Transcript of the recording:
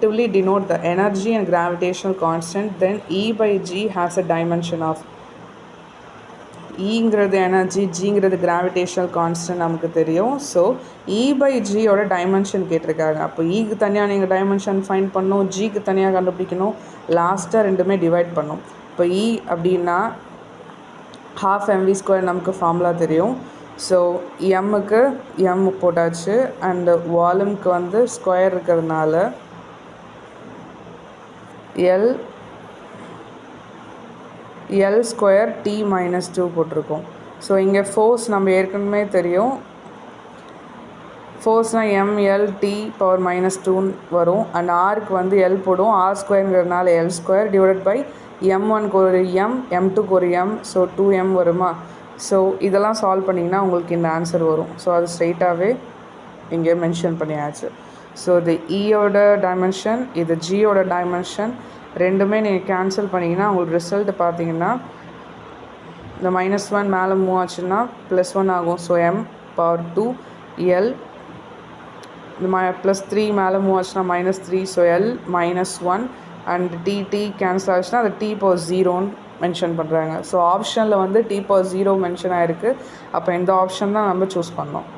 denote the energy and gravitational constant, then E by G has a dimension of ஈங்கிறது energy, ஜிங்கிறது gravitational constant நமக்கு தெரியும். So E by ஜியோட dimension கேட்டிருக்காங்க. அப்போ ஈக்கு தனியாக நீங்கள் டைமென்ஷன் ஃபைண்ட் பண்ணணும், ஜிக்கு தனியாக கண்டுபிடிக்கணும், லாஸ்ட்டாக ரெண்டுமே டிவைட் பண்ணணும். இப்போ இ அப்படின்னா ½ mv² நமக்கு ஃபார்முலா தெரியும். ஸோ எம்முக்கு எம் போட்டாச்சு, அண்டு வால்யூம்க்கு வந்து ஸ்கொயர் இருக்கிறதுனால எல் ஸ்கொயர் டி மைனஸ் 2 போட்டிருக்கோம். ஸோ இங்கே ஃபோர்ஸ் நம்ம ஏற்கனவே தெரியும், ஃபோர்ஸ்னால் mLT பவர் -2 வரும். அண்ட் ஆருக்கு வந்து எல் போடும், ஆர் ஸ்கொயருங்கிறதுனால எல் ஸ்கொயர் டிவைடட் பை m1க்கு ஒரு m, m2க்கு ஒரு m, ஸோ 2m வருமா. ஸோ இதெல்லாம் சால்வ் பண்ணிங்கன்னா உங்களுக்கு இந்த ஆன்சர் வரும். ஸோ அது ஸ்ட்ரெயிட்டாகவே இங்கே மென்ஷன் பண்ணியாச்சு. ஸோ இது ஈயோட டைமென்ஷன், இது ஜியோட டைமென்ஷன், ரெண்டுமே நீங்கள் கேன்சல் பண்ணிங்கன்னா உங்களுக்கு ரிசல்ட் பார்த்தீங்கன்னா இந்த -1 மேலே மூவ் ஆச்சுன்னா +1 ஆகும். ஸோ m பவர் 2 எல், இந்த +3 மேலே மூவ் ஆச்சுன்னா -3, so L -1 and T cancel ஆச்சுன்னா அது t பவர் 0ன்னு மென்ஷன் பண்ணுறாங்க. ஸோ ஆப்ஷனில் வந்து t பவர் 0 மென்ஷன் ஆகிருக்கு. அப்போ இந்த ஆப்ஷன் தான் நம்ம சூஸ் பண்ணோம்.